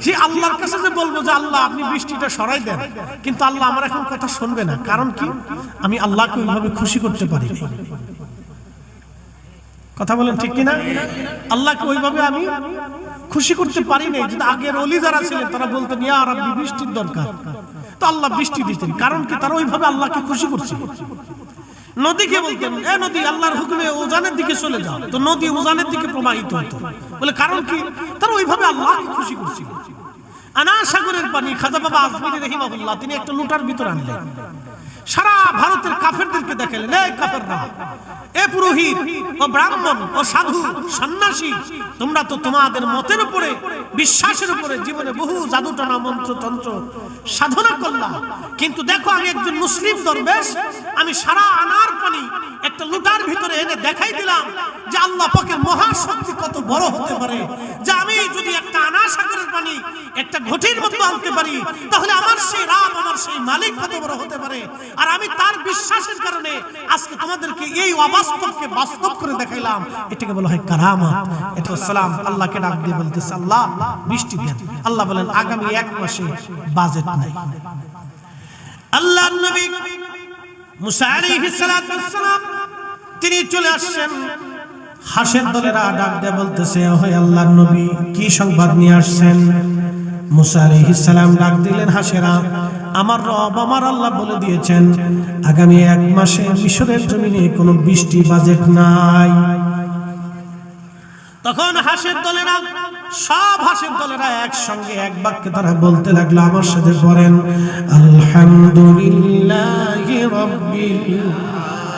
সেই আল্লাহর কাছে যে বলবো যে আল্লাহ আপনি বৃষ্টিটা সরাই দেন, কিন্তু আল্লাহ আমার এখন কথা শুনবে না। কারণ কি? আমি আল্লাহকে ওইভাবে খুশি করতে পারি না। কথা বলেন ঠিক কিনা? আল্লাহকে ওইভাবে আমি খুশি করতে পারি না। যদি আগের ওলি যারা ছিলেন তারা বলতেন ইয়া রাব্বি বৃষ্টির দরকার, তো আল্লাহ বৃষ্টি দিতেন। কারণ কি? তারা ওইভাবে আল্লাহকে খুশি করছিল। নদীকে বলতেন এ নদী আল্লাহর হুকুমে উজানের দিকে চলে যাও, তো নদী উজানের দিকে প্রবাহিত হতো। বলে কারণ কি? তারা ওইভাবে আল্লাহকে খুশি করছিল। আনা সাগরের পানি খাজা বাবা আজমিরি রাহিমাহুল্লাহ তিনি একটা লুটার ভিতর আনলেন, সারা ভারতের কাফেরদেরকে দেখালেন, এই কাফেররা, এ পুরোহিত ও ব্রাহ্মণ ও সাধু সন্ন্যাসী, তোমরা তো তোমাদের মতের উপরে বিশ্বাসের উপরে জীবনে বহু জাদুটনা মন্ত্রতন্ত্র সাধনা করলাম, কিন্তু দেখো আমি একজন মুসলিম দরবেশ, আমি সারা আনার পানি একটা লুটার ভিতরে এনে দেখাই দিলাম যে আল্লাহ পাকের মহাশক্তি কত বড় হতে পারে, যে আমি যদি একটা আনা সাগরের পানি একটা ঘটির মতো আনতে পারি, তাহলে আমার সেই রাব, আমার সেই মালিক কত বড় হতে পারে। আর আমি তার বিশ্বাসের কারণে আজকে তোমাদেরকে এই অবাস্তবকে বাস্তব করে দেখাইলাম। এটাকে বলা হয় কারামাত। এটা সালাম আল্লাহকে ডাক দিয়ে বলতেছে আল্লাহ বৃষ্টি দেন। আল্লাহ বলেন আগামী 1 মাসে বাজেট নাই। আল্লাহর নবী মুসা আলাইহিস সালাতু ওয়াস সালাম তিনি চলে আসছেন। হাসের দলেরা ডাক দিয়ে বলতেছে হে আল্লাহর নবী কি সংবাদ নিয়ে আসছেন? মুসা আলাইহিস সালাম ডাক দিলেন, হাসেরা, আমার রব আমার আল্লাহ বলে দিয়েছেন আগামী 1 মাসে মিশরের জমিনে কোনো বৃষ্টি বাজেট নাই। তখন হাসের দলেরা, সব হাসের দলেরা একসঙ্গে এক বাক্যে তারা বলতে লাগলো, আমার সাথে পড়েন, আলহামদুলিল্লাহি রাব্বিল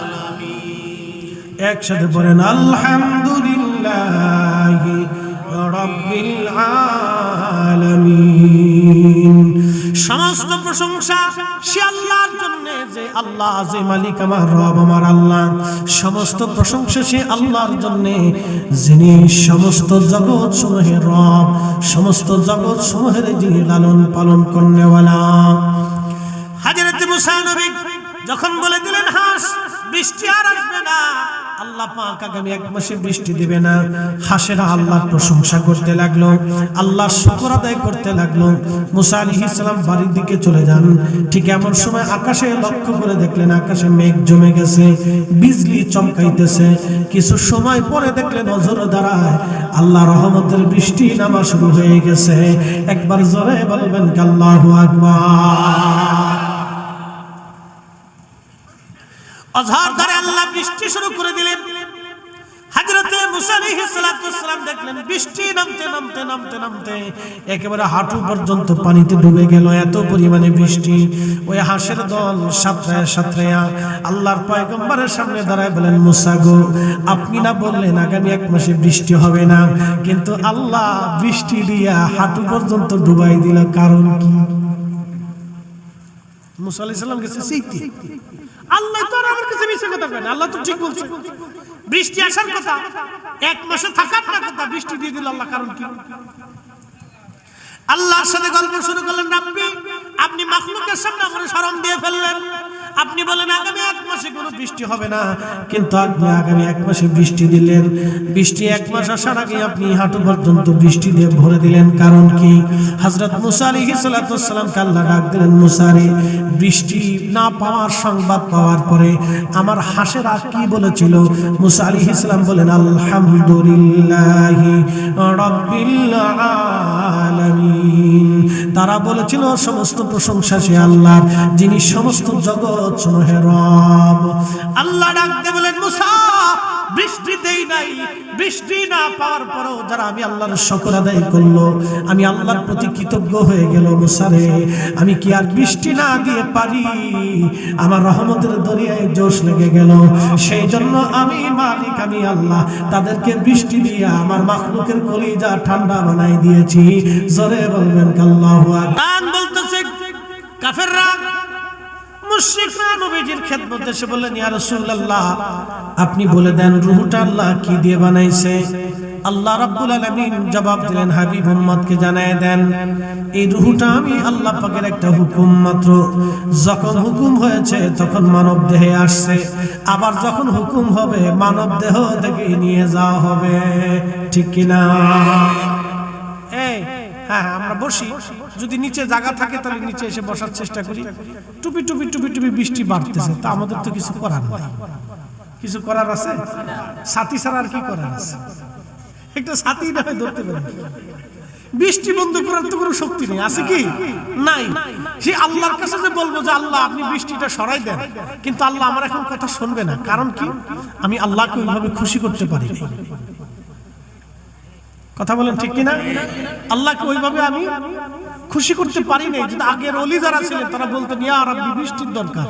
আলামিন। একসাথে পড়েন আলহামদুলিল্লাহি রাব্বিল আলামিন। সমস্ত প্রশংসা সে আল্লাহর জন্য, যে আল্লাহ যে মালিক আমার রব আমার আল্লাহ। সমস্ত প্রশংসা সে আল্লাহর জন্য যিনি সমস্ত জগৎ সমূহের রব, সমস্ত জগৎ সমূহের যিনি লালন পালন করনেওয়ালা। হযরত মুসা নবী যখন বলে দিলেন হাস বৃষ্টি আর আসবে না, আল্লাহ পাক আগামী 1 মাসে বৃষ্টি দিবে না, হাসেরা আল্লাহর প্রশংসা করতে লাগলো, আল্লাহর শুকর আদায় করতে লাগলো। মুসা আলাইহিস সালাম বাড়ির দিকে চলে যান। ঠিক এমন সময় আকাশে লক্ষ্য করে দেখলেন আকাশে মেঘ জমে গেছে, বিজলি চমকাইতেছে। কিছু সময় পরে দেখলেন অজর দ্বারায় আল্লাহর রহমতের বৃষ্টি নামা শুরু হয়ে গেছে। একবার জোরে বলবেন আল্লাহু আকবার। অজর দ্বারা আল্লাহ বৃষ্টি শুরু করে দিলেন। হযরত মুসা আলাইহিস সালাতু ওয়াস সালাম দেখলেন বৃষ্টি নামতে নামতে নামতে নামতে একেবারে হাঁটু পর্যন্ত পানিতে ডুবে গেল, এত পরিমাণে বৃষ্টি। ওই হাঁসের দল সাতরায়া সাতরায়া আল্লাহর পয়গম্বরের সামনে দাঁড়ায় বলেন, মুসা গো, আপনি না বললেন আগামী 1 মাসে বৃষ্টি হবে না, কিন্তু আল্লাহ বৃষ্টি দিয়া হাঁটু পর্যন্ত ডুবাই দিল, কারণ কি? মুসা আলাইহিস সালাম গেছে সেইতে, আল্লাহ তো আমার কাছে মিছে কথা কয় না, আল্লাহ তো ঠিক বলছে, বৃষ্টি আসার কথা, 1 মাসে থাকার না কথা, বৃষ্টি দিয়ে দিল আল্লাহ, কারণ কি? আল্লাহর সাথে গল্প শুরু করলেন, রাব্বি আপনি মাখলুকের সামনে আমার শরম দিয়ে ফেললেন। আপনি বলেন আগামী 1 মাসে কোনো বৃষ্টি হবে না, কিন্তু আপনি আগামী 1 মাসে বৃষ্টি দিলেন। বৃষ্টি 1 মাস আসার আগে আপনি হাঁটু পর্যন্ত বৃষ্টি দিয়ে ভরে দিলেন, কারণ কি? হযরত মুসা আলাইহিস সালাতু ওয়াস সালাম আল্লাহ ডাক দিলেন, মুসা রে, বৃষ্টি না পাওয়ার সংবাদ পাওয়ার পরে আমার হাঁসেরা কি বলেছিল? মুসা আলাইহিস সালাম বলেন, আলহামদুলিল্লাহি রাব্বিল আলামিন। তারা বলেছিল সমস্ত প্রশংসা সে আল্লাহর, যিনি সমস্ত জগৎ সমূহের রব। আল্লাহ ডাকতে বলেন, মুসা বৃষ্টি দেই নাই, বৃষ্টি না পাওয়ার পরেও যারা আমি আল্লাহর শুকর আদায় করলো, আমি আল্লাহর প্রতি কৃতজ্ঞ হয়ে গেল, মুসা রে, আমি কি আর বৃষ্টি না দিয়ে পারি? আমার রহমতের দরিয়ায় জোশ লেগে গেল, সেই জন্য আমি মালিক, আমি আল্লাহ তাদেরকে বৃষ্টি দিয়ে আমার মাখলুকের কলিজা ঠান্ডা বানাই দিয়েছি। জোরে বলবেন আল্লাহু আকবার। বলতেছে কাফেররা, মুশরিকরা নবীজির খেদমতে এসে বললেন, ইয়া রাসূলুল্লাহ আপনি বলে দেন রূহটা আল্লাহ কি দিয়ে বানাইছে? আল্লাহ রাব্বুল আলামিন জবাব দিলেন, হাবিব উম্মতকে জানায় দেন এই রূহটা আমি আল্লাহ পাকের একটা হুকুম মাত্র। যখন হুকুম হয়েছে তখন মানব দেহে আসছে, আবার যখন হুকুম হবে মানব দেহ থেকে নিয়ে যাওয়া হবে, ঠিক কিনা? এই হ্যাঁ আমরা বসি, যদি নিচে জায়গা থাকে তাহলে নিচে এসে বসার চেষ্টা করি। টুপি টুপি টুপি টুপি বৃষ্টি বাড়তেছে, তা আমাদের তো কিছু করার নাই। কিছু করার আছে? ছাতি ছাড়া আর কি করার আছে? একটা ছাতি না হয় ধরতে পারি। বৃষ্টি বন্ধ করার তো কোনো শক্তি নেই, আছে কি? নাই। সে আল্লাহর কাছে যে বলবো যে আল্লাহ আপনি বৃষ্টিটা সরাই দেন, কিন্তু আল্লাহ আমার এখন কথা শুনবে না। কারণ কি? আমি আল্লাহকে ওইভাবে খুশি করতে পারি না। কথা বলেন ঠিক কিনা? আল্লাহকে ওইভাবে আমি খুশি করতে পারি নাই। যদি আগের ওলি যারা ছিলেন তারা বলতেন ইয়া রাব্বি বৃষ্টির দরকার,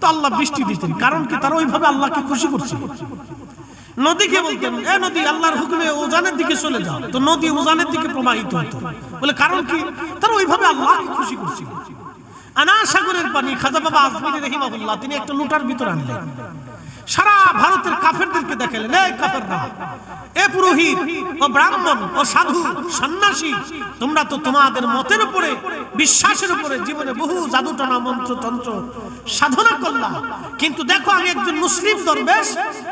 তো আল্লাহ বৃষ্টি দিতেন। কারণ কি? তারা ওইভাবে আল্লাহকে খুশি করছিল। নদীকে বলতেন এ নদী আল্লাহর হুকুমে উজানের দিকে চলে যাও, তো নদী উজানের দিকে প্রবাহিত হতো। বলে কারণ কি? তারা ওইভাবে আল্লাহকে খুশি করছিল। আনা সাগরের পানি খাজা বাবা আজমিরি রাহিমাহুল্লাহ তিনি একটা লুটার ভিতর আনলেন, সারা ভারতের কাফেরদেরকে দেখালেন, এই কাফেররা, এ পুরোহিত ও ব্রাহ্মণ ও সাধু সন্ন্যাসী, তোমরা তো তোমাদের মতের উপরে বিশ্বাসের উপরে জীবনে বহু জাদুটনা মন্ত্র তন্ত্র সাধনা করলাম, কিন্তু দেখো আমি একজন মুসলিম দরবেশ,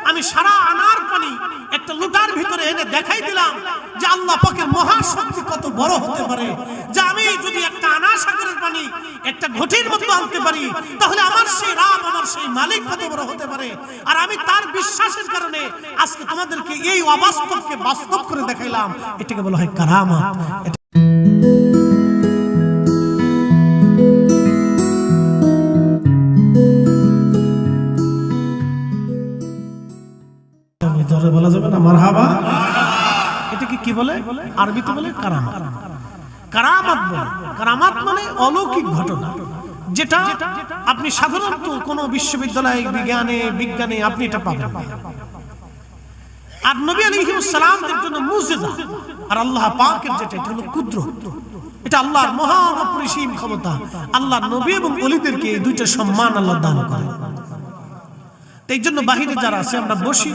আমি সারা আনার পানি একটা লুটার ভিতরে এনে দেখাই দিলাম যে আল্লাহ পাকের মহাশক্তি কত বড় হতে পারে, যে আমি যদি একটা আনা সাগরের পানি একটা ঘটির মতো আনতে পারি, তাহলে আমার সেই রাব আমার সেই মালিক কত বড় হতে পারে। আর আমি তার বিশ্বাসের কারণে আজকে তোমাদেরকে এই অবাস্তবকে বাস্তব করে দেখাইলাম। এটাকে বলা হয় কারামাত। বলা যাবে না মারহাবা? এটাকে কি বলে? আরবিতে বলে কারামাত। কারামাত বলে, কারামাত মানে অলৌকিক ঘটনা, যেটা আপনি সাধারণত কোন বিশ্ববিদ্যালয় বিজ্ঞানে আপনি এটা পাবেন না। আর নবী আলাইহিস সালামদের জন্য মুজিজা, আর আল্লাহ পাকের যেটা এটা হলো কুদরত, এটা আল্লাহর মহা অপরিসীম ক্ষমতা। আল্লাহ নবী এবং ওলিদেরকে এই দুইটা সম্মান আল্লাহ দান করেন। এই জন্য বাহিরে যারা আছে আমরা বসি,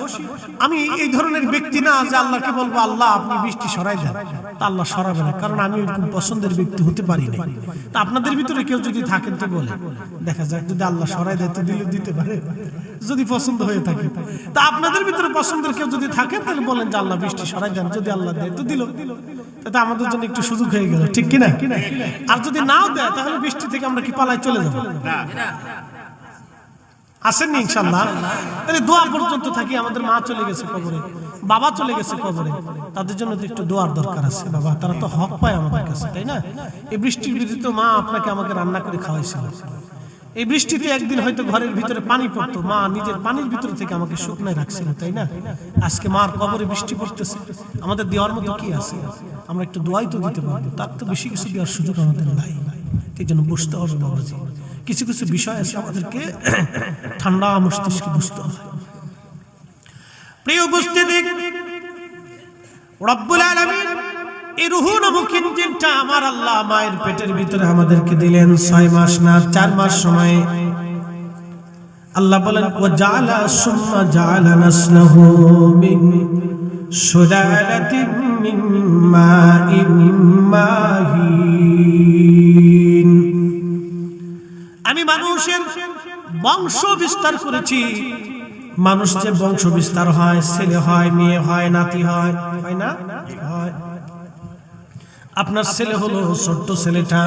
আমি এই ধরনের ব্যক্তি না যে আল্লাহকে বলবো আল্লাহ আপনি বৃষ্টি সরাই দেন, তা আল্লাহ সরাবে না, কারণ আমি ওইরকম পছন্দের ব্যক্তি হতে পারি না। তা আপনাদের ভিতরে কেউ যদি থাকেন তো বলে দেখা যাক, যদি আল্লাহ সরাই দেয় তো দিতে পারে, যদি পছন্দ হয়ে থাকে। তা আপনাদের ভিতরে পছন্দের কেউ যদি থাকেন তাহলে বলেন যে আল্লাহ বৃষ্টি সরাই দেন, যদি আল্লাহ দেয় তো দিল, তাতে আমাদের জন্য একটু সুযোগ হয়ে গেল, ঠিক কিনা? আর যদি নাও দেয় তাহলে বৃষ্টি থেকে আমরা কি পালাই চলে যাবো? আসেননি ইনশাআল্লাহ। তাহলে দোয়া পর্যন্ত থাকি। আমাদের মা চলে গেছে কবরে, বাবা চলে গেছে কবরে, তাদের জন্য তো একটু দোয়ার দরকার আছে। বাবা তারা তো হক পায় আমাদের কাছে, তাই না? এই বৃষ্টির ভিতরে তো মা আপনাকে আমাকে রান্না করে খাওয়াইছিল। এই বৃষ্টিতে একদিন হয়তো ঘরের ভিতরে পানি পড়তো, মা নিজের পানির ভিতরে থেকে আমাকে শুকনায় রাখছিল, তাই না? আজকে মার কবরে বৃষ্টি পড়তেছে, আমাদের দেওয়ার মতো কি আছে? আমরা একটু দোয়াই তো দিতে পারবো, তার তো বেশি কিছু দেওয়ার সুযোগ আমাদের নাই। এই জন্য বুঝতে হবে বাবাজি, কিছু কিছু বিষয় আছে আমাদেরকে ঠান্ডা মস্তিষ্কে বুঝতে হবে। প্রিয় উপস্থিতি, রব্বুল আলামিন এই রূহ নামক ইঞ্জিনটা আমার আল্লাহ মায়ের পেটের ভিতরে আমাদেরকে দিলেন 6 মাস না 4 মাস সময়ে। আল্লাহ বলেন ওয়া জাআলা সুম্মা জাআলা নাসলাহু মিন সুলালাতিন মিন মাইন মাহিন। আমি মানুষের বংশ বিস্তার করেছি। মানুষ যে বংশ বিস্তার হয়, ছেলে হয়, মেয়ে হয়, নাতি হয়, হয় না? হয়। আপনার ছেলে হলো, ছোট্ট ছেলেটা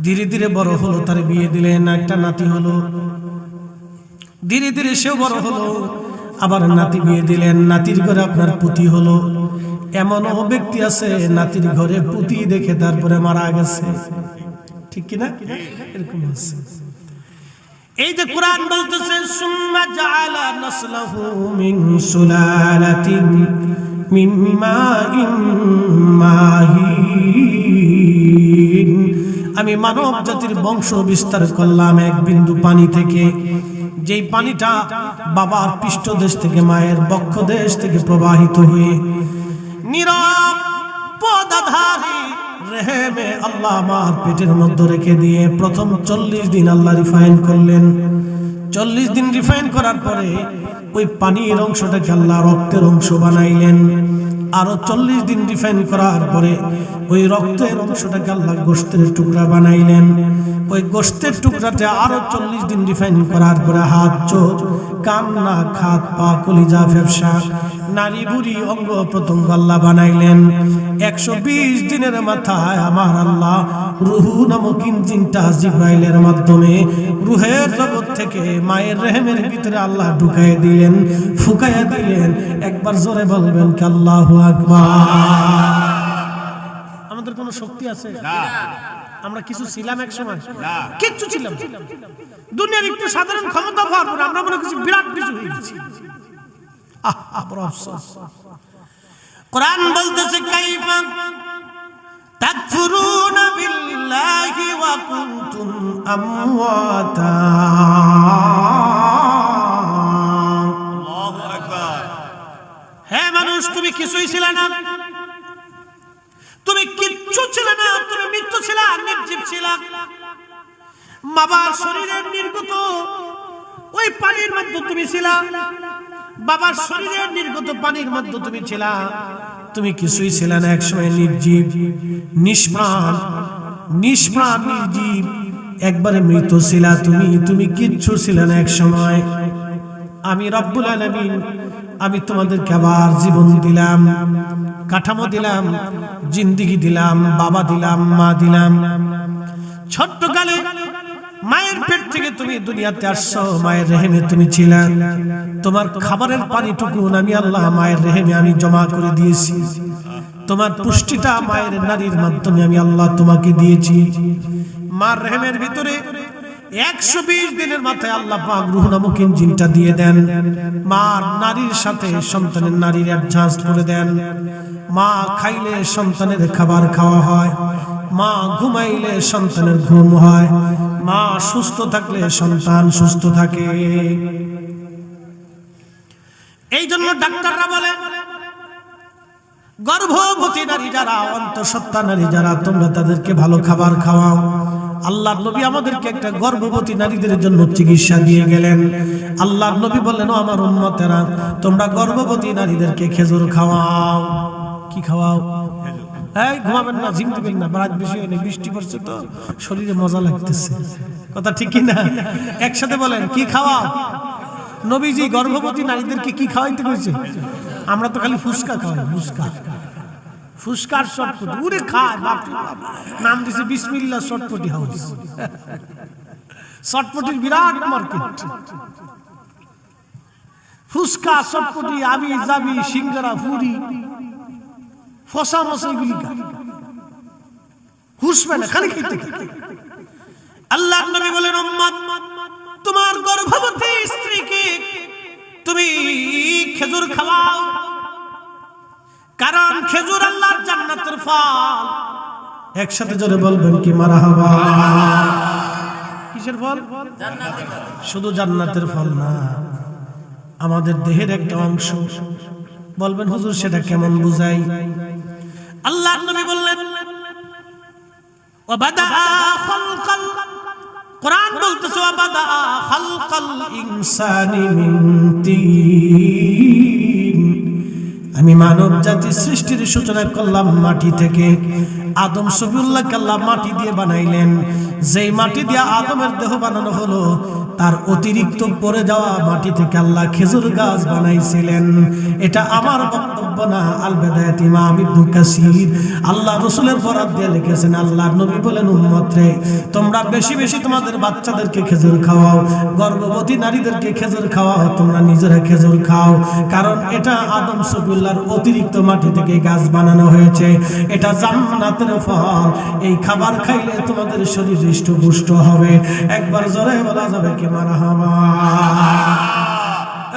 ধীরে ধীরে বড় হলো, তার বিয়ে দিলেন, একটা নাতি হলো, ধীরে ধীরে সেও বড় হলো, আবার নাতি বিয়ে দিলেন, নাতির ঘরে আপনার পুতি হলো। এমনও ব্যক্তি আছে নাতির ঘরে পুতি দেখে তারপরে মারা গেছে, ঠিক কিনা? এরকম আছে। এই যে কোরআন বলতেছে সুম্মা জাআলা নাসলাহু মিন সুলালাতিন মিন মাইন মাহিন, আমি মানব জাতির বংশ বিস্তার করলাম এক বিন্দু পানি থেকে, যেই পানিটা বাবার পৃষ্ঠদেশ থেকে, মায়ের বক্ষদেশ থেকে প্রবাহিত হয়ে নিরাপদাধারী রেহেমে আল্লাহ আমার পেটের মধ্যে রেখে দিয়ে প্রথম 40 দিন আল্লাহ রিফাইন করলেন। 40 দিন রিফাইন করার পরে ওই পানির অংশটাকে আল্লাহ রক্তের অংশ বানাইলেন। আরো 40 দিন রিফাইন করার পরে ওই রক্তের অংশটাকে আল্লাহ গোশতের টুকরা বানাইলেন। ওই গোশতের টুকরাতে আরো 40 দিন রিফাইন করার পরে হাত, চোখ, কান, নাক, হাত, পা, কলিজা, ফেফসা, নারী বুড়ি, অঙ্গ প্রত্যঙ্গ আল্লাহ বানাইলেন। 120 দিনের মাথায় আমার আল্লাহ রূহ নামক ইঞ্জিনটা জিবরাইলের মাধ্যমে রূহের জগৎ থেকে মায়ের রেহেমের ভিতরে আল্লাহ ঢুকাইয়া দিলেন, ফুকাইয়া দিলেন। একবার জোরে বলবেন কি আল্লাহু আকবার। আমাদের কোনো শক্তি আছে? না। আমরা কিছু ছিলাম এক সময়? না, কিচ্ছু ছিলাম। দুনিয়ার একটু সাধারণ ক্ষমতা পাওয়ার পর আমরা মনে করছি বিরাট কিছু হয়ে গেছি। বড় আফসোস। কোরআন বলতেছে কাইফা তাকফুরুনা বিল্লাহি ওয়া কুনতুম আমওয়াতা। আল্লাহু আকবার। হে মানুষ, তুমি কিছুই ছিলে না, তুমি কিচ্ছু ছিলে না, তুমি মৃত্যু ছিলা, নির্জীব ছিলা। বাবার শরীরের নির্গত ওই পানির মধ্যে তুমি ছিলা, বাবার শরীরের নির্গত পানির মধ্যে তুমি ছিলা। তুমি কিছুই ছিল না, একসময় নির্জীব, নিষ্প্রাণ, নির্জীব, একবারে মৃত ছিলা তুমি। তুমি কিচ্ছু ছিল না এক সময়। আমি রব্বুল আলামিন, আমি তোমাদেরকে আবার জীবন দিলাম, কাঠামো দিলাম, জিন্দেগি দিলাম, বাবা দিলাম, মা দিলাম। ছোট্টকালে মায়ের পেট থেকে তুমি দুনিয়াতে আসছো, মায়ের রেহেমে তুমি ছিলে। তোমার খাবারের পানিটুকু আমি আল্লাহ মায়ের রেহেমে আমি জমা করে দিয়েছি। তোমার পুষ্টিটা মায়ের নারীর মাধ্যমে আমি আল্লাহ তোমাকে দিয়েছি। মার রেহেমের ভিতরে 120 দিনের মাথায় আল্লাহ পাক রূহ নামক ইঞ্জিনটা দিয়ে দেন। মার নারীর সাথে সন্তানের নারীর অ্যাডজাস্ট করে দেন। মা খাইলে সন্তানের খাবার খাওয়া হয়, মা ঘুমাইলে সন্তানের ঘুম হয়, মা সুস্থ থাকলে সন্তান সুস্থ থাকে। এই জন্য ডাক্তাররা বলে গর্ভবতী নারী যারা, অন্তঃসত্ত্বা নারী যারা, তোমরা তাদেরকে ভালো খাবার খাওয়াও। আল্লাহর নবী আমাদেরকে একটা গর্ভবতী নারীদের জন্য চিকিৎসা দিয়ে গেলেন। আল্লাহর নবী বললেন, ও আমার উম্মতেরা, তোমরা গর্ভবতী নারীদেরকে খেজুর খাওয়াও। কি খাওয়াও? এই ঘুমাবেন না, ঝিম দিবেন না, রাত বেশি হয়নি, বৃষ্টি পড়ছে তো শরীরে মজা লাগতেছে। কথা ঠিক কি না? একসাথে বলেন, কি খাওয়াও? নবীজি গর্ভবতী নারীদেরকে কি খাওয়াইতে কইছে? আমরা তো খালি ফুসকা খাওয়াই, ফুসকা, ফুসকার শটপটি। উরে খায়, বাপ রে বাপ, নাম দিছে বিসমিল্লাহ শটপটি হাউস। শটপটির বিরাট মার্কেট। ফুসকা, শটপটি, আবি জাবি, সিঙ্গারা, ফুরি, ফসা মশা, এগুলি হুসবে না, খালি খাইতে থাকে। আল্লাহর নবী বলেন, উম্মত, তোমার গর্ভবতী স্ত্রীকে তুমি খেজুর খাওয়াও, কারণ খেজুর আল্লাহর জান্নাতের ফল। একসাথে জোরে বলবেন কি মারহাবা। কিসের ফল? জান্নাতের ফল। শুধু জান্নাতের ফল না, আমাদের দেহের একটা অংশ। বলবেন হুজুর সেটা কেমন বুঝাই? আল্লাহর নবী বললেন, ওয়াবাদা খালকাল, কোরআন বলতেছে ওয়াবাদা খালকাল ইনসানি মিন তিন। আমি মানব জাতি সৃষ্টির সূচনা করলাম মাটি থেকে। আদম সফিউল্লাহকে আল্লাহ মাটি দিয়ে বানাইলেন। যেই মাটি দিয়ে আদমের দেহ বানানো হলো, তার অতিরিক্ত পড়ে যাওয়া মাটি থেকে আল্লাহ খেজুর গাছ বানাইছিলেন। এটা আমার বক্তব্য না, আল বেদায়াত ইমাম ইবনে কাসির আল্লাহ রাসূলের বরাত দিয়ে লিখেছেন। আল্লাহর নবী বলেন, উম্মত রে, তোমরা বেশি বেশি তোমাদের বাচ্চাদেরকে খেজুর খাওয়াও, গর্ভবতী নারীদেরকে খেজুর খাওয়াও, তোমরা নিজেরা খেজুর খাও, কারণ এটা আদম সফিউল্লাহর অতিরিক্ত মাটি থেকে গাছ বানানো হয়েছে। এটা জান্নাতের ফল। এই খাবার খাইলে তোমাদের শরীর হৃষ্টপুষ্ট হবে। একবার জোরে বলা যাবে কি মারহাবা।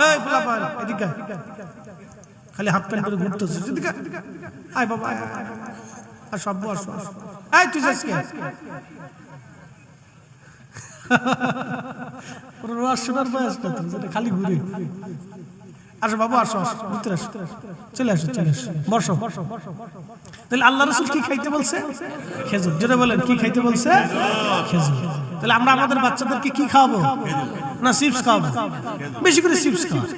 এই পোলাপান এদিকে, খালি হাত প্যান্ট করে ঘুরতেছিস, এদিকে আয় বাবা, আর সব বস। এই তুই যাস কে? পুরো রোজ শোনার বয়স না তো, খালি ঘুরে। আসো বাবু, আসো, ভিতরে আসো, চলে আসো, চলে আসো, বসো। তাহলে আল্লাহ রাসূল কি খাইতে বলছে? খেজুর। জোরে বলেন, কি খাইতে বলছে? খেজুর। তাহলে আমরা আমাদের বাচ্চাদেরকে কি খাওয়াবো? না চিপস খাওয়াবো? বেশি করে চিপস খাওয়াবো।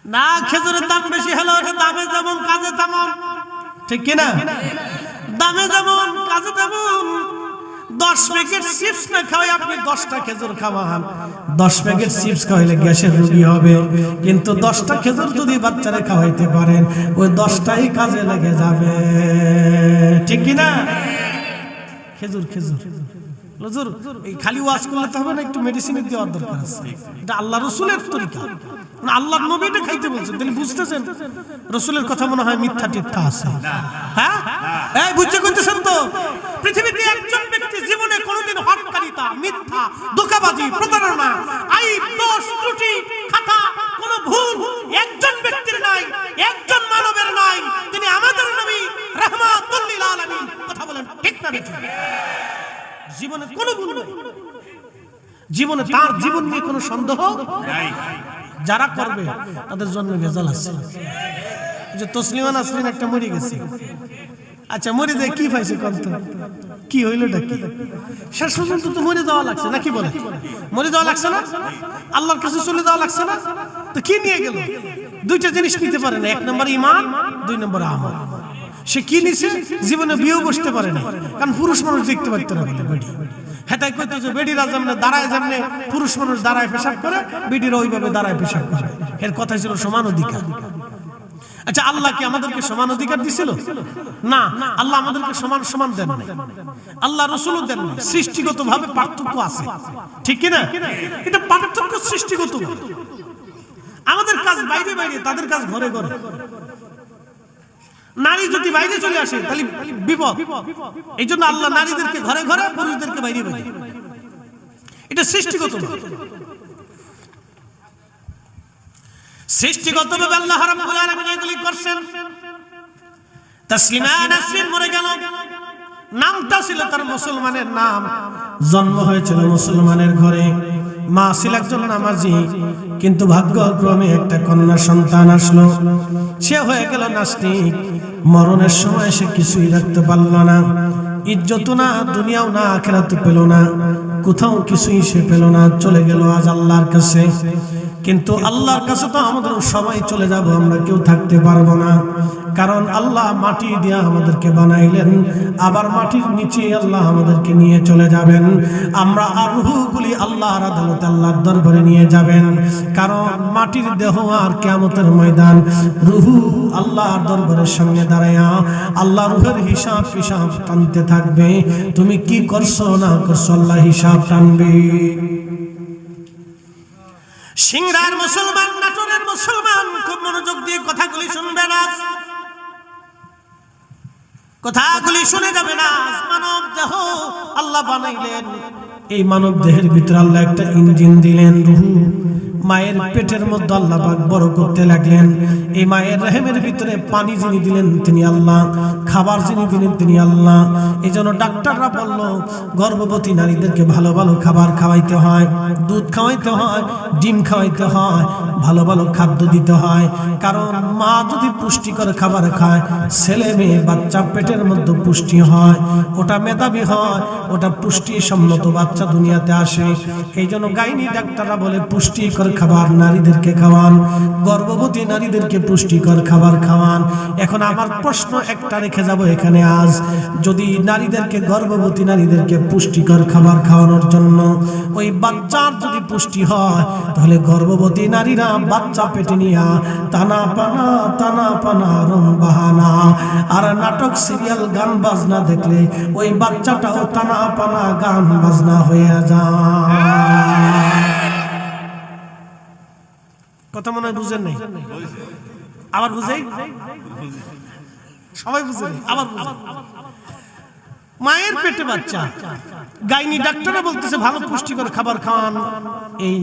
না খেজুরের দাম বেশি হলো ওটা দামে যেমন কাজে তেমন, ঠিক কিনা? দামে যেমন কাজে তেমন। 10 প্যাকেট চিপস না খাওয়াই আপনি 10টা খেজুর খাওয়ান, 10 প্যাকেট চিপস খাওয়াইলে গ্যাসের রোগী হবে, কিন্তু 10টা খেজুর যদি বাচ্চারা খাওয়াইতে পারেন ওই 10টাই কাজে লেগে যাবে, ঠিক কিনা? খেজুর খেজুর হুজুর এই খালি ওয়াজ করলে তো হবে না, একটু মেডিসিনের দেওয়ার দরকার আছে। এটা আল্লাহ রাসূলের তরিকা, মানে আল্লাহর নবী এটা খাইতে বলছেন, তাহলে বুঝতেছেন রাসূলের কথা মনে হয় মিথ্যা টিথ্যা আছে। হ্যাঁ এই বুঝতে কইতেছেন তো? পৃথিবীতে একজন ব্যক্তি জীবনে কোনোদিন হটকারিতা, মিথ্যা, ধোঁকাবাজি, প্রতারণা, আইব, দোষ, ত্রুটি, খাতা, কোনো ভুল একজন ব্যক্তির নাই, একজন মানবের নাই। তিনি আমাদের নবী রাহমাতুল লিল আলামিন। কথা বলেন ঠিক না বেঠিক? জীবনে কোনো ভুল নাই, জীবনে তার জীবন নিয়ে কোনো সন্দেহ নাই। যারা করবে তাদের জন্য ভেজাল আছে। যে তসলিমা নাসরিন একটা মরে গেছে, আচ্ছা মরে যায় কি পাইছে কত, কি হইলটা কি? শেষ পর্যন্ত তো মরে যাওয়া লাগছে, নাকি বলে? মরে যাওয়া লাগছে না? আল্লাহর কাছে চলে যাওয়া লাগছে না? তো কি নিয়ে গেল? দুইটা জিনিস নিতে পারে না, 1 নম্বর ঈমান, 2 নম্বর আমল। সে কি নিছে? জীবনে বিয়েও বসতে পারে না, কারণ পুরুষ মানুষ দেখতে পারতো না বলে বেডি। হেতাই কইতো যে বেডিরা যেমনে দাঁড়ায়, যেমনে পুরুষ মানুষ দাঁড়ায় পেশাব করে, বেডিরা ওইভাবে দাঁড়ায় পেশাব করে। এর কথা ছিল সমান অধিকার। আচ্ছা আল্লাহ কি আমাদেরকে সমান অধিকার দিছিল? না, আল্লাহ আমাদেরকে সমান সমান দেন নাই, আল্লাহ রাসূলও দেন নাই। সৃষ্টিগতভাবে পার্থক্য আছে, ঠিক কি না? এটা পার্থক্য সৃষ্টিগত। আমাদের কাজ বাইরে বাইরে, তাদের কাজ ঘরে ঘরে। নারী যদি বাইরে চলে আসে তাহলে বিপদ। এই জন্য আল্লাহ নারীদেরকে ঘরে ঘরে, পুরুষদেরকে বাইরে বাইরে। এটা সৃষ্টিগত। সৃষ্টিগতভাবে আল্লাহ রাব্বুল আলামিন এগুলি করছেন। তাসলিমা নাসরিন মরে গেল, নামটা ছিল তার মুসলমানের নাম, জন্ম হয়েছিল মুসলমানের ঘরে, মা ছিল একজন নামাজি, কিন্তু ভাগ্যক্রমে একটা কন্যা সন্তান আসলো, সে হয়ে গেল নাস্তিক। মরণের সময় সে কিছুই রাখতে পারল না, ইজ্জত না, দুনিয়াও না, আখিরাত পেল না, কোথাও কিছুই সে পেল না, চলে গেল আজ আল্লাহর কাছে। কিন্তু আল্লাহর কাছে তো আমাদের সবাই চলে যাব, আমরা কেউ থাকতে পারবো না, কারণ আল্লাহ মাটি দিয়ে আমাদেরকে বানাইলেন, আবার মাটির নিচে আল্লাহ আমাদেরকে নিয়ে চলে যাবেন। আমরা আর রূহগুলি আল্লাহর আদালতে, আল্লাহর দরবারে নিয়ে যাবেন, কারণ মাটির দেহ আর কিয়ামতের ময়দান রূহ আল্লাহর দরবারের সামনে দাঁড়ায়া আল্লাহ রূহের হিসাব হিসাব টানতে থাকবে। তুমি কি করছো না করছো, আল্লাহ হিসাব টানবে। সিংড়ার মুসলমান, নাটোরের মুসলমান, খুব মনোযোগ দিয়ে কথাগুলি শুনবে না, কথাগুলি শুনে যাবে না। মানব দেহ আল্লাহ বানাইলেন, এই মানব দেহের ভিতরে আল্লাহ একটা ইঞ্জিন দিলেন, রূহ। মায়ের পেটের মধ্যে আল্লাহ পাক বড় করতে লাগলেন। এই মায়ের রহমের ভিতরে পানি যিনি দিলেন তিনি আল্লাহ, খাবার যিনি দিলেন তিনি আল্লাহ। এই জন্য ডাক্তাররা বলল গর্ভবতী নারীদেরকে ভালো ভালো খাবার খাওয়াইতে হয়, দুধ খাওয়াইতে হয়, ডিম খাওয়াইতে হয়, ভালো ভালো খাদ্য দিতে হয়, কারণ মা যদি পুষ্টিকর খাবার খায়, ছেলে মেয়ে বাচ্চা পেটের মধ্যে পুষ্টি হয়, ওটা মেধাবী হয়, ওটা পুষ্টি সম্মত বাচ্চা দুনিয়াতে আসে। এই জন্য গাইনি ডাক্তাররা বলে পুষ্টিকর খাবার নারীদেরকে খাওয়ান, গর্ভবতী নারীদেরকে পুষ্টিকর খাবার খাওয়ান। এখন আমার প্রশ্ন একটা রেখে যাব এখানে আজ, যদি নারীদেরকে, গর্ভবতী নারীদেরকে পুষ্টিকর খাবার খাওয়ানোর জন্য ওই বাচ্চার যদি পুষ্টি হয়, তাহলে গর্ভবতী নারীরা বাচ্চা পেটে নিয়ে টানা পানা রং বাহানা আর নাটক সিরিয়াল গান বাজনা দেখলে ওই বাচ্চাটাও টানা পানা গান বাজনা হয়ে যায়। কথা মনে হয় বুঝেন নাই? আবার বুঝাই, সবাই বুঝেন, আবার বুঝেন। মায়ের পেটে বাচ্চা, গাইনি ডাক্তাররা বলতেছে ভালো পুষ্টিকর খাবার খাওয়ান, এই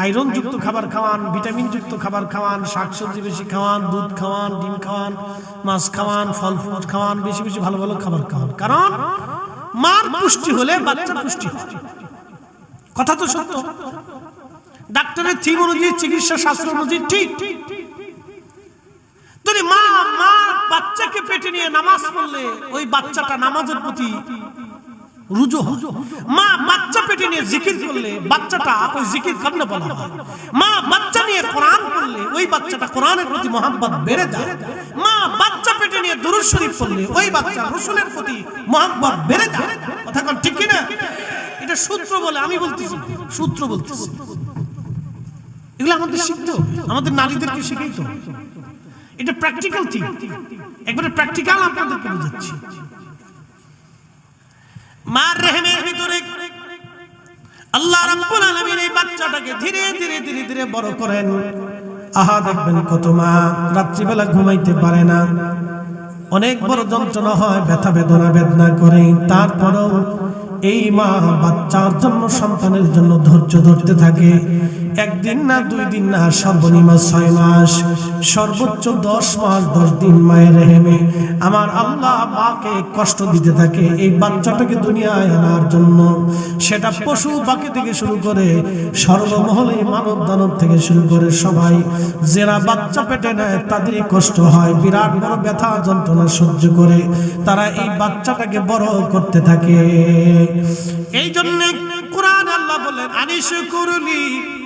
আয়রন যুক্ত খাবার খাওয়ান, ভিটামিন যুক্ত খাবার খাওয়ান, শাকসবজি বেশি খাওয়ান, দুধ খাওয়ান, ডিম খাওয়ান, মাছ খাওয়ান, ফল ফ্রুট খাওয়ান, বেশি বেশি ভালো ভালো খাবার খাওয়ান, কারণ মার পুষ্টি হলে বাচ্চা পুষ্টি হয়। কথা তো সত্য, ডাক্তারের থিম অনুযায়ী, চিকিৎসা শাস্ত্র অনুযায়ী ঠিক। যদি মা বাচ্চাকে পেটে নিয়ে নামাজ পড়লে ওই বাচ্চাটা নামাজের প্রতি রুজু হয়। মা বাচ্চা পেটে নিয়ে জিকির করলে বাচ্চাটা ওই জিকির করতে বলা হয়। মা বাচ্চা নিয়ে কোরআন পড়লে ওই বাচ্চাটা কোরআনের প্রতি মহব্বত বেড়ে যায়। মা বাচ্চা পেটে নিয়ে দুরূদ শরীফ পড়লে ওই বাচ্চা রাসূলের প্রতি মহব্বত বেড়ে যায়। কথা কোন ঠিক কি না? এটা সূত্র বলে, আমি বলতেছি সূত্র বলতেছি। এগুলো আমাদের শিখতে হবে, আমাদের নারীদেরকে শিখাইতে হবে। এটা প্র্যাকটিক্যাল থিং, একবারে প্র্যাকটিক্যাল আপনাদেরকে বোঝাচ্ছি। মার রেহেমের ভিতরে আল্লাহ রাব্বুল আলামিন এই বাচ্চাটাকে ধীরে ধীরে ধীরে ধীরে বড় করেন। আহা দেখবেন কত মা রাত্রিবেলা ঘুমাইতে পারে না, অনেক বড় যন্ত্রণা হয়, ব্যথা বেদনা করে, তারপরেও এই মা বাচ্চার জন্য, সন্তানের জন্য ধৈর্য ধরতে থাকে। একদিন না, 2 দিন না, সর্বনিম্ন 6 মাস, সর্বোচ্চ 10 মাস 10 দিন মায়ের রেহেমে আমার আল্লাহ মাকে কষ্ট দিতে থাকে এই বাচ্চাটাকে দুনিয়ায় আনার জন্য। সেটা পশু পাখি থেকে শুরু করে সর্বমহলে মানব দানব থেকে শুরু করে সবাই যারা বাচ্চা পেটে নেয় তাদেরই কষ্ট হয়, বিরাট বড় ব্যথা যন্ত্রণা সহ্য করে তারা এই বাচ্চাটাকে বড় করতে থাকে। এই জন্য কুরআন আল্লাহ বলেন আনিশকুরলি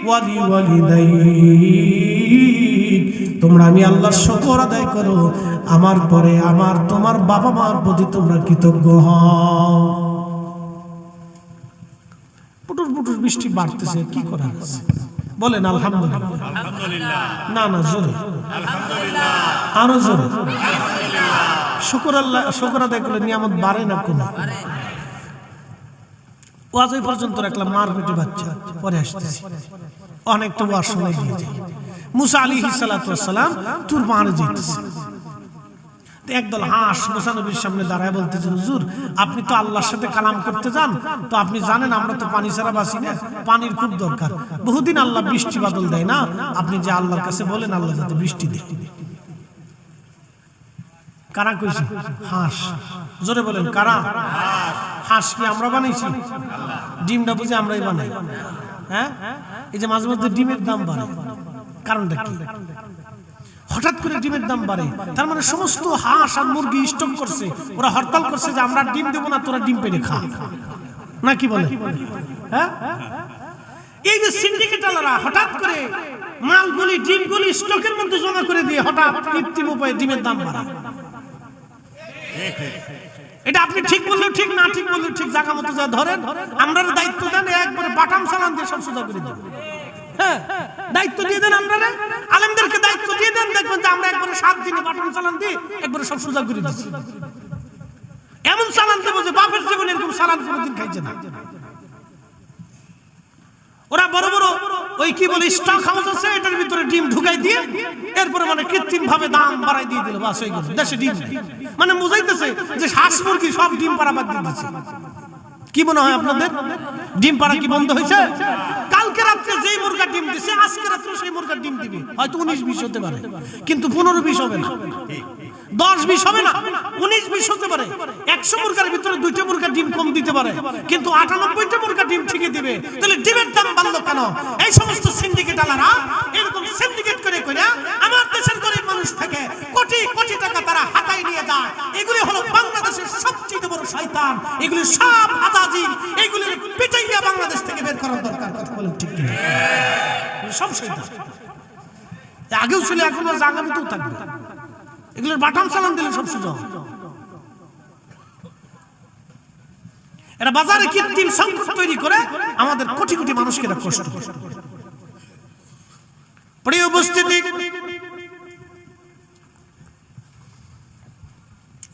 ওয়ালি ওয়ালিদাইক, তোমরা আমি আল্লাহর শুকর আদায় করো, আমার পরে আমার তোমার বাবা মার প্রতি তোমরা কৃতজ্ঞ হও। পুটুর পুটুর বৃষ্টি বাড়তেছে, কি করার আছে বলেন? আলহামদুলিল্লাহ। না না, জোরে আলহামদুলিল্লাহ, আরো জোরে আলহামদুলিল্লাহ। শুকর আল্লাহ, শুকর আদায় করলে নিয়ামত বাড়ে না কোনো? ওয়াজ ওই পর্যন্ত রাখলাম, মার পেটে বাচ্চা, পরে আসতেছি অনেকটা ওয়াজ শোনাই দিয়ে যায়। মুসা আলাইহিস সালাতু ওয়াস সালাম তুর পাহাড়ে যেতেছে, একদল হাঁস মুসা নবীর সামনে দাঁড়ায় বলতেছে, হুজুর আপনি তো আল্লাহর সাথে কালাম করতে যান, তো আপনি জানেন আমরা তো পানি ছাড়া বাঁচি না, পানির খুব দরকার, বহুদিন আল্লাহ বৃষ্টি বাদল দেয় না, আপনি যে আল্লাহর কাছে বলেন আল্লাহ যাতে বৃষ্টি দেয়। কারা কইছে? হাঁস। জোরে বলেন কারা? হাঁস কি আমরা বানাইছি? ডিমটা বুঝে আমরাই বানাই। হ্যাঁ, এই যে মাঝে মধ্যে ডিমের দাম বাড়ে, কারণটা কি? হঠাৎ করে ডিমের দাম বাড়ে, তার মানে সমস্ত হাঁস আর মুরগি স্টক করছে, ওরা হরতাল করছে যে আমরা ডিম দেবো না, তোরা ডিম পেড়ে খা, না কি বলে? হ্যাঁ, এই যে সিন্ডিকেটরা হঠাৎ করে মালগুলি ডিমগুলি স্টকের মধ্যে জমা করে দিয়ে হঠাৎ কৃত্রিম উপায়ে ডিমের দাম বাড়ায়। এটা আপনি ঠিক বললেও ঠিক, না ঠিক বললেও ঠিক, জায়গা মতো যা ধরেন, আমরা দায়িত্ব দেন একবারে বাটাম চালান দিয়ে সব সোজা করে দেব। হ্যাঁ, দায়িত্ব দিয়ে দেন, আমরা আলেমদেরকে দায়িত্ব দিয়ে দেন, দেখবেন যে আমরা একবারে 7 দিনে বাটাম চালান দিয়ে একবারে সব সোজা করে দিচ্ছি। এমন চালান দেবো যে বাপের জীবনে এরকম চালান কোনোদিন খাইছে না। ওরা বড় বড় ওই কি বলে স্টক হাউস আছে, এটার ভিতরে ডিম ঢুকাই দিয়ে এরপরে মানে কৃত্রিম ভাবে দাম বাড়াই দিয়ে দিল, বাস হয়ে গেল, দেশে ডিম নেই। মানে বুঝাইতেছে যে হাঁস মুরগি সব ডিম পাড়া বাদ দিয়ে দিচ্ছে। কি মনে হয় আপনাদের ডিম পাড়া কি বন্ধ হয়েছে? কালকে রাত্রে যেই মুরগা ডিম দিছে আজকে রাত্রে সেই মুরগা ডিম দিবে, হয়তো 19-20 হতে পারে, কিন্তু 15-20 হবে না, 10-20 হবে না, 19-20 হতে পারে। 100 মুরগার ভিতরে 2টা মুরগা ডিম কম দিতে পারে, কিন্তু 98টা মুরগা ডিম ঠিকই দিবে। তাহলে ডিমের দাম বাড়লো কেন? এই সমস্ত সিন্ডিকেটওয়ালারা এরকম সিন্ডিকেট করে করে আমার দেশের গরিব মানুষ থেকে কোটি কোটি টাকা তারা হাতায় নিয়ে যায়। এগুলি হলো বাংলাদেশের সবচেয়ে বড় শয়তান, এগুলি সব হাতাজি, এগুলির পিটাইয়া বাংলাদেশ থেকে বের করার দরকার। কথা বলেন ঠিক কিনা? সব শয়তান আগেও ছিল, এখনো আগামীতেও থাকবে। এগুলোর বাটাম চালান দিলে সব সোজা। এরা বাজারে কৃত্রিম সংকট তৈরি করে আমাদের কোটি কোটি মানুষকে এরা কষ্ট করে। প্রিয় উপস্থিতি,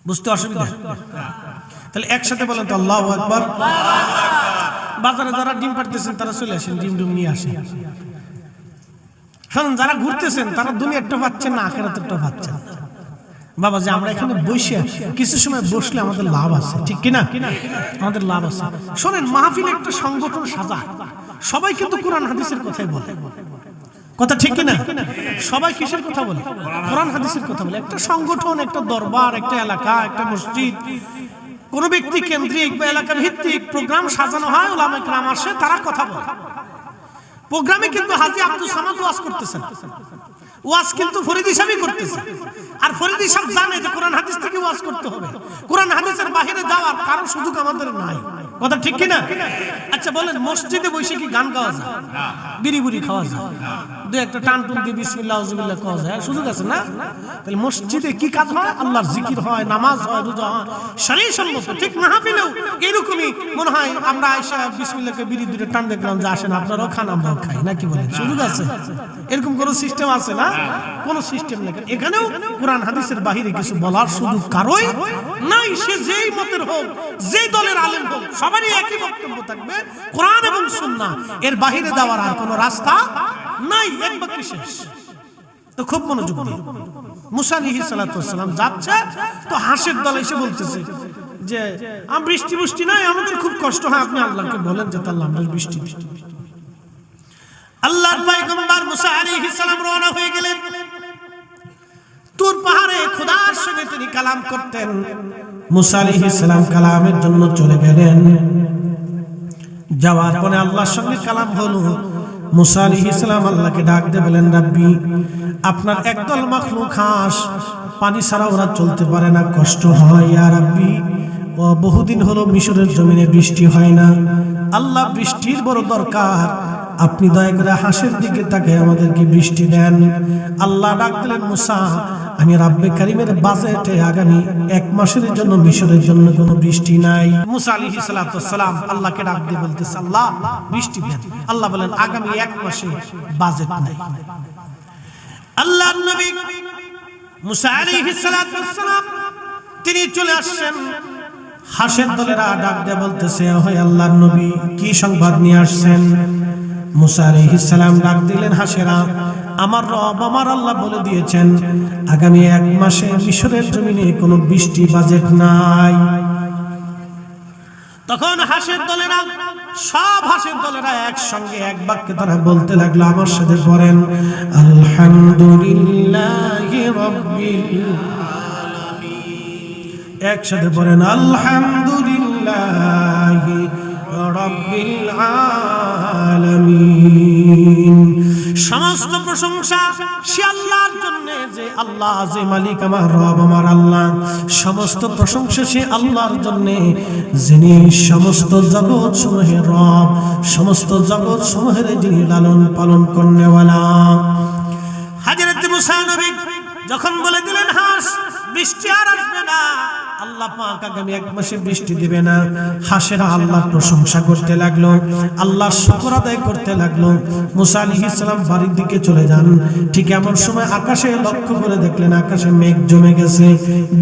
বুঝতে অসুবিধা? তাহলে একসাথে বলেন তো আল্লাহু আকবার। বাজারে যারা ডিম পাড়তেছেন তারা চলে আসেন, ডিম ডিম নিয়ে আসেন। শুনুন, যারা ঘুরতেছেন তারা দুনিয়ারটা পাচ্ছেন না, আখিরাতেরটা পাচ্ছেন না। বাবা যে আমরা এখানে বসে কিছু সময় বসলে আমাদের লাভ আছে, ঠিক কিনা? আমাদের লাভ আছে। শোনেন, মাহফিলে একটা সংগঠন সাজায়, সবাই কিন্তু কোরআন হাদিসের কথাই বলে, কথা ঠিক কিনা? সবাই কিসের কথা বলে? কোরআন হাদিসের কথা বলে। একটা সংগঠন, একটা দরবার, একটা এলাকা, একটা মসজিদ, কোন ব্যক্তি কেন্দ্রিক বা এলাকা ভিত্তিক প্রোগ্রাম সাজানো হয়, উলামায়ে কেরাম আসে, তারা কথা বলে। প্রোগ্রামে কিন্তু হাজী আব্দুল সামাদ ওয়াজ করতেছেন, ওয়াজ কিন্তু ফরিদি সাহেবই করতেছে। আর ফরিদি সাহেব জানে যে কোরআন হাদিস থেকে ওয়াজ করতে হবে। কোরআন হাদিসের বাইরে যাওয়ার কারো সুযোগ আমাদের নাই, কথা ঠিক কি না? আচ্ছা বলেন, মসজিদে বসে কি গান গাওয়া যায়? বিড়ি বুড়ি খাওয়া যায়? দুই একটা টান টুন দিয়ে বিসমিল্লাহ আউযুবিল্লাহ খাওয়া যায়? সুযোগ আছে না? তাহলে মসজিদে কি কাজ হয়? আল্লাহর জিকির হয়, নামাজ হয়, রোজা হয়, শরীয়তসম্মত। ঠিক মাহফিলেও এরকমই মনে হয় আমরা আয়েশা বিসমিল্লাহকে বিড়ি দুটো টান দেখলাম যে আসেন আপনারাও খান আমরাও খাই, নাকি বলেন? সুযোগ আছে? এরকম কোন সিস্টেম আছে না? কোন সিস্টেম নেই। এখানেও কোরআন হাদিসের বাইরে কিছু বলার সুযোগ কারোই নাই। সে যেই মতের হোক, যেই দলের আলেম হোক, সবারই একই বক্তব্য থাকবে, কোরআন এবং সুন্নাহ, এর বাইরে যাওয়ার আর কোনো রাস্তা নাই। এক বাক্যে শেষ। তো খুব মনোযোগ দিয়ে মুসা আলাইহিস সালাতু ওয়াস সালাম যাচ্ছে, তো হাঁসের দল এসে বলতেছে যে বৃষ্টি বৃষ্টি নাই, আমাদের খুব কষ্ট হয়, আপনি আল্লাহকে বলেন যে আল্লাহ আমরা বৃষ্টি দিন। আল্লাহর পয়গম্বর মুসা আলাইহিস সালাম রওনা হয়ে গেলেন। তুর পাহাড়ে খোদার সঙ্গে তিনি কালাম করতেন। মুসা আলাইহিস সালাম কালামের জন্য চলে গেলেন। যাওয়ার পরে আল্লাহর সঙ্গে কালাম হলো। মুসা আলাইহিস সালাম আল্লাহকে ডাক দিয়ে বলেন, রাব্বি, আপনার একদল মাখলুক হাঁস, পানি ছাড়া ওরা চলতে পারে না, কষ্ট হয়। ইয়া রাব্বি, ও বহুদিন হলো মিশরের জমিনে বৃষ্টি হয় না, আল্লাহ বৃষ্টির বড় দরকার, আপনি দয়া করে হাঁসের দিকে তাকায় আমাদেরকে বৃষ্টি দেন। আল্লাহ ডাক দিলেন, মুসা, আমি রাব্বে কারিমের বাজেটে আগামী 1 মাসের জন্য মিশরের জন্য কোনো বৃষ্টি নাই। মুসা আলাইহিস সালাতু ওয়াস সালাম আল্লাহকে ডাক দিয়ে বলতেছে, আল্লাহ বৃষ্টি দেন। আল্লাহ বলেন, আগামী 1 মাসে বাজেট নাই। আল্লাহর নবী মুসা আলাইহিস সালাতু ওয়াস সালাম তিনি চলে আসছেন। হাঁসের দলেরা ডাক দিয়ে বলতেছে, হে আল্লাহর নবী, কি সংবাদ নিয়ে আসছেন? মুসা আলাইহিস সালাম ডাক দিলেন, হাঁসেরা, আমার রব আমার আল্লাহ বলে দিয়েছেন আগামী 1 মাসে মিশরের জমিনে কোনো বৃষ্টি বাজেট নাই। তখন হাঁসের দলেরা, সব হাঁসের দলেরা একসঙ্গে এক বাক্যে তারা বলতে লাগলো, আমার সাথে পড়েন, আলহামদুলিল্লাহি রাব্বিল আলামিন। একসাথে পড়েন, আলহামদুলিল্লাহি রাব্বিল আলামিন। সমস্ত প্রশংসা সে আল্লাহর জন্য, যে আল্লাহ, যে মালিক আমার রব আমার আল্লাহ। সমস্ত প্রশংসা সে আল্লাহর জন্য, যিনি সমস্ত জগৎ সমূহের রব, সমস্ত জগৎ সমূহের যিনি লালন পালন করনেওয়ালা। হযরত মুসা নবী যখন বলে দিলেন, হাঁস বৃষ্টি আর আসবে না, আল্লাহ পাক আগামী 1 মাসে বৃষ্টি দিবে না, হাঁসেরা আল্লাহর প্রশংসা করতে লাগলো, আল্লাহর শুকর আদায় করতে লাগলো। মুসা আলাইহিস সালাম বাড়ির দিকে চলে যান। ঠিক এমন সময় আকাশে লক্ষ্য করে দেখলেন, আকাশে মেঘ জমে গেছে,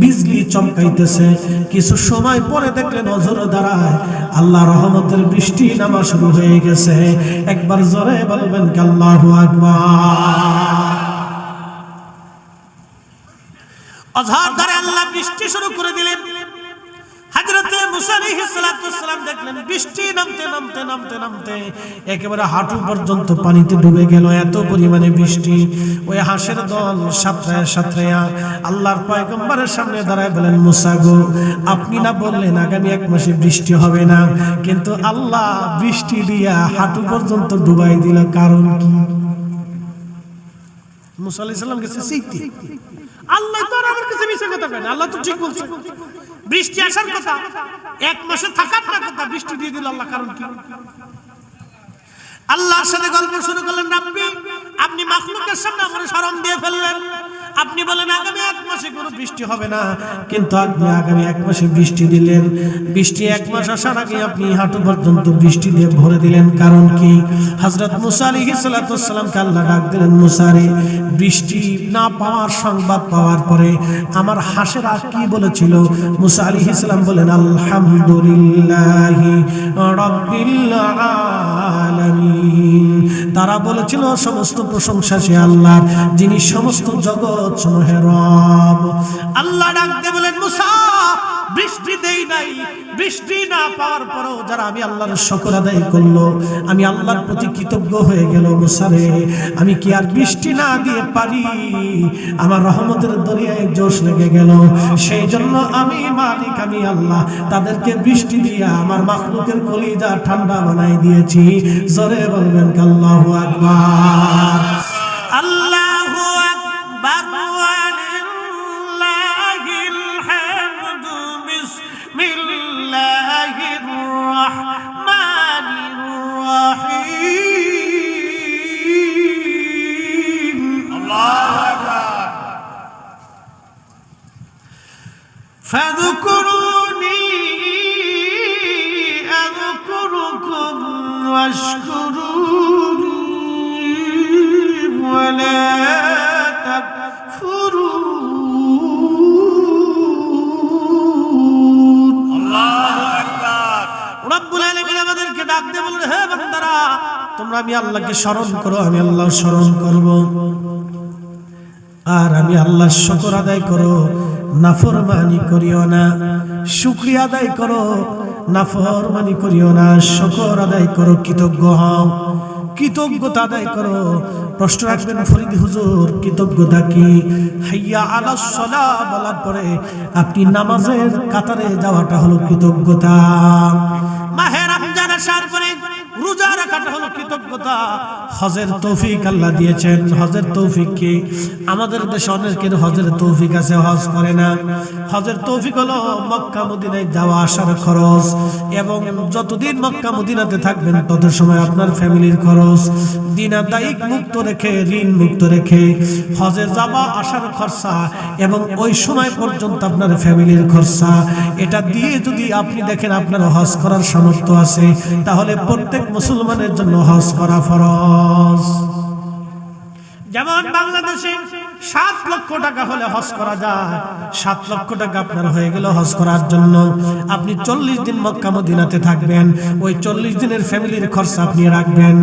বিজলি চমকাইতেছে। কিছু সময় পরে দেখলেন অজর দ্বারায় আল্লাহর রহমতের বৃষ্টি নামা শুরু হয়ে গেছে। একবার জোরে বলবেন কি আল্লাহু আকবার। অঝর ধরে আল্লাহ বৃষ্টি শুরু করে দিলেন। হযরত মুসা আলাইহিস সালাতু ওয়াস সালাম দেখলেন বৃষ্টি নামতে নামতে নামতে নামতে একেবারে হাঁটু পর্যন্ত পানিতে ডুবে গেল, এত পরিমাণে বৃষ্টি। ওই হাঁসের দল সাতরায়া সাতরায়া আল্লাহর পয়গম্বরের সামনে দাঁড়ায় বলেন, মুসা গো, আপনি না বললেন আগামী 1 মাসে বৃষ্টি হবে না, কিন্তু আল্লাহ বৃষ্টি দিয়া হাঁটু পর্যন্ত ডুবাই দিল, কারণ কি? মুসা আলাইহিস সালাম গেছে শিখতে, আল্লাহ তো আমার কাছে মিছে কথা কয় না, আল্লাহ তো ঠিক বলছে, বৃষ্টি আসার কথা, 1 মাসে থাকার না কথা, বৃষ্টি দিয়ে দিল আল্লাহ, কারণ কি? আল্লাহর সাথে গল্প শুরু করলেন, রাব্বি, আপনি মাখলুকের সামনে আমার শরম দিয়ে ফেললেন। আপনি বলেন আগামী 1 মাসে কোনো বৃষ্টি হবে না, কিন্তু আপনি আগামী 1 মাসে বৃষ্টি দিলেন। বৃষ্টি 1 মাস আসার আগে আপনি হাঁটু পর্যন্ত বৃষ্টি দিয়ে ভরে দিলেন, কারণ কি? হযরত মুসা আলাইহিস সালাতু ওয়াস সালামকে আল্লাহ ডাক দিলেন, মুসা রে, বৃষ্টি না পাওয়ার সংবাদ পাওয়ার পরে আমার হাঁসেরা কি বলেছিল? মুসা আলাইহিস সালাম বলেন, আলহামদুলিল্লাহি রাব্বিল আলামিন। তারা বলেছিল সমস্ত প্রশংসা সে আল্লাহর, যিনি সমস্ত জগৎ সমূহের রব। আল্লাহ ডাক দিয়ে বলেন, মুসা, বৃষ্টি দেই নাই, বৃষ্টি না পাওয়ার পরেও যারা আমি আল্লাহর শুকর আদায় করলো, আমি আল্লাহর প্রতি কৃতজ্ঞ হয়ে গেল, মুসা রে, আমি কি আর বৃষ্টি না দিয়ে পারি? আমার রহমতের দরিয়ায় জোশ লেগে গেল, সেই জন্য আমি মালিক, আমি আল্লাহ তাদেরকে বৃষ্টি দিয়ে আমার মাখলুকের কলিজা ঠান্ডা বানাই দিয়েছি। জোরে বলবেন আল্লাহু আকবার। আল্লাহু আকবার ওয়ালিল্লাহিল হামদু ফাযকুরুনি আযকুরুকুম ওয়াশকুরুনি ওয়ালা তাকফুরুন। আল্লাহু আকবার। রব্বুল আলামিন আমাদেরকে ডাক দিয়ে বলেন, হে বান্দারা, তোমরা আমি আল্লাহকে স্মরণ করো, আমি আল্লাহর স্মরণ করব, আর আমি আল্লাহর শুকর আদায় করো, নাফরমানি করিও না। শুকরিয়া আদায় করো, নাফরমানি করিও না। শুকর আদায় করো, কৃতজ্ঞ হও, কৃতজ্ঞতা আদায় করো। প্রশ্ন রাখবেন ফরিদ হুজুর, কৃতজ্ঞতা কি? হাইয়া আলাস সালাহ বলার পরে আপনি নামাজের কাতারে যাওয়াটা হলো কৃতজ্ঞতা। মাহে রমজান আসার পরে রোজা রাখাটা হলো কৃতজ্ঞতা। হজের তৌফিক আল্লাহ দিয়েছেন। হজের তৌফিক কি? আমাদের দেশে অনেকের হজের তৌফিক আছে, হজ করে না। হজের তৌফিক হলো মক্কা মদিনায় যাওয়া আসার খরচ, এবং যতদিন মক্কা মদিনাতে থাকবেন তত সময় আপনার ফ্যামিলির খরচ দিনাদায়িক মুক্ত রেখে, ঋণ মুক্ত রেখে হজে যাওয়া আসার খরচা, এবং ওই সময় পর্যন্ত আপনার ফ্যামিলির খরচা, এটা দিয়ে যদি আপনি দেখেন আপনার হজ করার সামর্থ্য আছে, তাহলে প্রত্যেক মুসলমানের জন্য হজ করা ফরজ। যেমন বাংলাদেশে 7 লক্ষ টাকা হলে হজ করা যায়। 7 লক্ষ টাকা আপনার হয়ে গেল হজ করার জন্য। আপনি 40 দিন মক্কা মদিনাতে থাকবেন, ওই 40 দিনের ফ্যামিলির খরচা আপনি রাখবেন,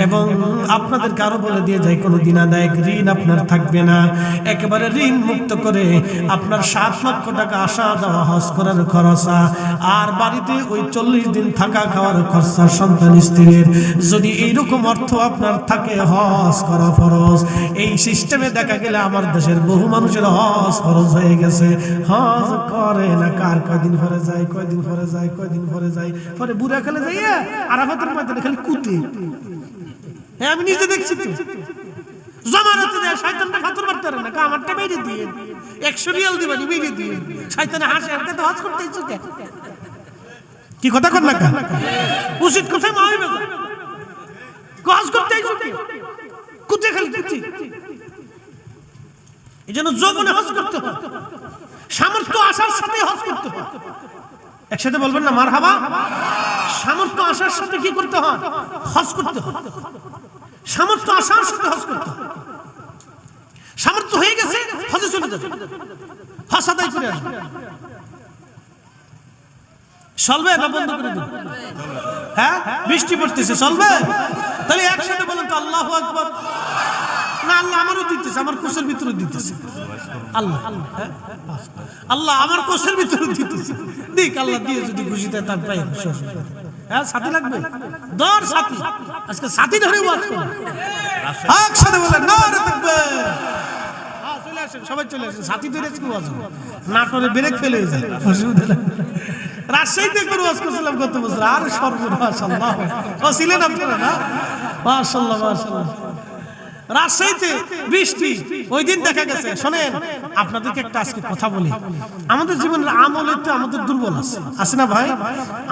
এবং আপনাদেরকে আরো বলে দিয়ে যায় কোনো দিনাদায়ক ঋণ আপনার থাকবে না। একেবারে ঋণ মুক্ত করে আপনার 7 লক্ষ টাকা আসা যাওয়া হজ করার খরচা, আর বাড়িতে ওই 40 দিন থাকা খাওয়ার খরচা সন্তান স্ত্রীর। যদি এইরকম অর্থ আপনার থাকে, হজ করা ফরজ। এই সিস্টেমে দেখা গেলে আমার দেশের বহু মানুষের হজ ফরজ হয়ে গেছে, হজ করে না। কার কয়দিন পরে যায়, কয়দিন পরে যায়, কয়দিন পরে যায়, পরে বুড়া খেলে যাইয়া আরাফাতের ময়দানে খালি কুতে। হ্যাঁ, আমি নিজে দেখছি তো। জমারাতে যায় শয়তানটা ফাতর মারতে পারে না, আমারটা বেরিয়ে দিয়ে 100 রিয়াল দিবানি, বেরিয়ে দিয়ে শয়তানে হাসে, আর তো হজ করতে ইচ্ছুক। কি কথা কর না, উচিত কোথায় মা হইবে, হজ করতে ইচ্ছুক কুতে খালি কুতে। এই জন্য যৌবনে হজ করতে হয়, সামর্থ্য আসার সাথে হজ করতে হয়। একসাথে বলবেন না মারহাবা? সামর্থ্য আসার সাথে কি করতে হয়? হজ করতে হয়। সামর্থ্য আসার সাথে হজ করতে হয়। সামর্থ্য হয়ে গেছে, হজে চলে যাবে, হজ আদায় করে আসবে। চলবে না বন্ধ করে দেব? হ্যাঁ, বৃষ্টি পড়তেছে, চলবে? তাহলে একসাথে বলেন তো আল্লাহু আকবার। না, আল্লাহ আমারও দিতেছে, আমার কোষের ভিতরে দিতেছে। আল্লাহ আল্লাহ আমার কোষের ভিতরে দিতেছে, দিক। আল্লাহ দিয়ে যদি খুশিতে তার পাই। হ্যাঁ, সাথী লাগবে, দর সাথী। আজকে সাথী ধরে ওয়াজ করব, একসাথে বলেন নারে তাকবীর। হ্যাঁ, চলে আসেন, সবাই চলে আসেন, সাথী ধরে আজকে ওয়াজ হবে। নাটোরে ব্রেক ফেলে যায়, অসুবিধা নেই। রাজশাহীতে করে ওয়াজ করছিলাম গত বছর, আর সর্বনাশ। আল্লাহ ছিলেন আপনারা না? মাশাআল্লাহ, মাশাআল্লাহ। রাজশাহীতে বৃষ্টি, ওই দিন দেখা গেছে। শোনেন, আপনাদেরকে একটা আজকে কথা বলি। আমাদের জীবনের আমলে তো আমাদের দুর্বল আছে, আছে না ভাই?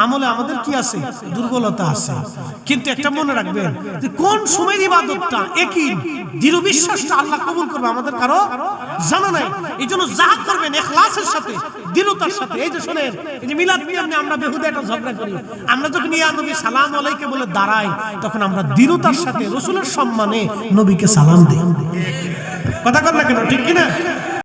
আমলে আমাদের কি আছে? দুর্বলতা আছে। কিন্তু একটা মনে রাখবেন যে কোন সময়ের ইবাদতটা একই দৃঢ় বিশ্বাসটা আল্লাহ কবুল করবে আমাদের কারো জানা নাই। এই জন্য যা করবেন ইখলাসের সাথে, দৃঢ়তার সাথে। এই যে শোনেন, এই যে মিলাদ নিয়ে আমরা বেহুদা একটা ঝগড়া করি। আমরা যখন ইয়া নবী সালাম আলাইকে বলে দাঁড়াই, তখন আমরা দৃঢ়তার সাথে রাসূলের সম্মানে নবীকে সালাম দেই। কথা কর না কেন, ঠিক কিনা?